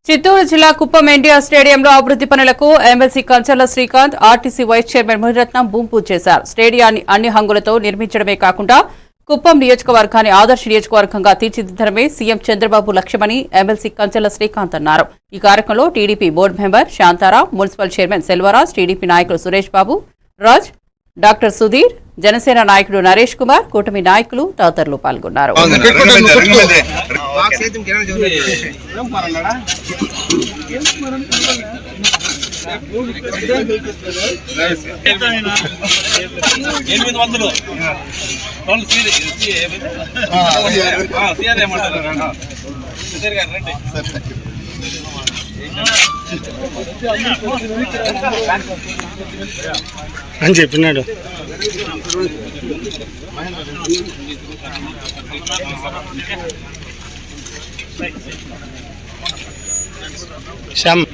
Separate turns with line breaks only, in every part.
చిత్తూరు జిల్లా కుప్పం ఎన్టీఆర్ స్టేడియంలో అభివృద్ది పనులకు MLC Kancharla Srikanth, RTC vice chairman Muniratnam భూమి పూజ చేశారు. స్టేడియాన్ని అన్ని హంగులతో నిర్మించడమే కాకుండా కుప్పం నియోజకవర్గాన్ని ఆదర్శ నియోజకవర్గంగా తీర్చిదిద్దడమే సీఎం చంద్రబాబు లక్ష్యమని ఎమ్మెల్సీ కంచర్ల శ్రీకాంత్ అన్నారు. ఈ కార్యక్రమంలో TDP board member Shantaram, municipal chairman Selvaraj, TDP నాయకులు సురేష్ బాబు, రాజ్, డాక్టర్ సుధీర్, జనసేన నాయకుడు నరేష్ కుమార్, కూటమి నాయకులు తదితరులు పాల్గొన్నారు.
అని చెప్పినాడు. శ్యామ్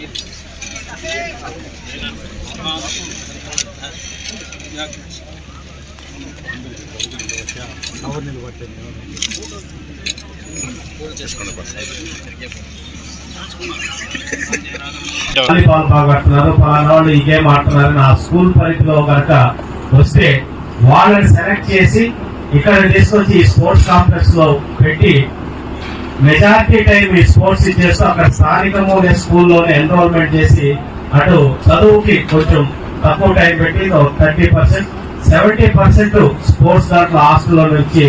బాగుపడుతున్నారు, పలానా వాళ్ళు ఈ గేమ్ ఆడుతున్నారు. నా స్కూల్ పరిధిలో కనుక వస్తే వాళ్ళని సెలెక్ట్ చేసి ఇక్కడ తీసుకొచ్చి ఈ స్పోర్ట్స్ కాంప్లెక్స్ లో పెట్టి మెజారిటీ టైం ఈ స్పోర్ట్స్ ఇచ్చేస్తూ అక్కడ స్థానికము స్కూల్లోనే ఎన్రోల్మెంట్ చేసి అటు చదువుకి కొంచెం తక్కువ టైం పెట్టి 30%, 70% స్పోర్ట్స్ దాంట్లో హాస్టల్లో నుంచి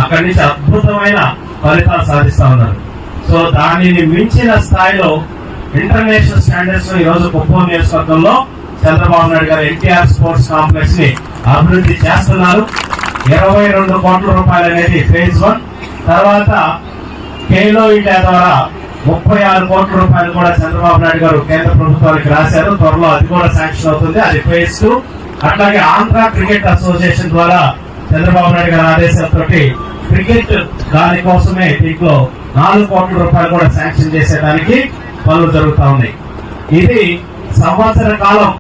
అక్కడి నుంచి అద్భుతమైన ఫలితాలు సాధిస్తా ఉన్నారు. సో దానిని మించిన స్థాయిలో ఇంటర్నేషనల్ స్టాండర్డ్స్ ఈ రోజు కుప్పం నియోజకవర్గంలో చంద్రబాబు నాయుడు గారు ఎన్టీఆర్ స్పోర్ట్స్ కాంప్లెక్స్ ని అభివృద్ధి చేస్తున్నారు. 22 కోట్ల రూపాయలు అనేది ఫేజ్ 1. తర్వాత ఖేలో ఇండియా ద్వారా 36 కోట్ల రూపాయలు కూడా చంద్రబాబు నాయుడు గారు కేంద్ర ప్రభుత్వానికి రాశారు. త్వరలో అది కూడా శాంక్షన్ అవుతుంది, అది ఫేజ్ 2. అట్లాగే ఆంధ్ర క్రికెట్ అసోసియేషన్ ద్వారా చంద్రబాబు నాయుడు గారి ఆదేశాలతో క్రికెట్ దానికోసమే దీంట్లో 4 కోట్ల రూపాయలు కూడా శాంక్షన్ చేసేదానికి పనులు జరుగుతా ఉన్నాయి. ఇది సంవత్సర కాలం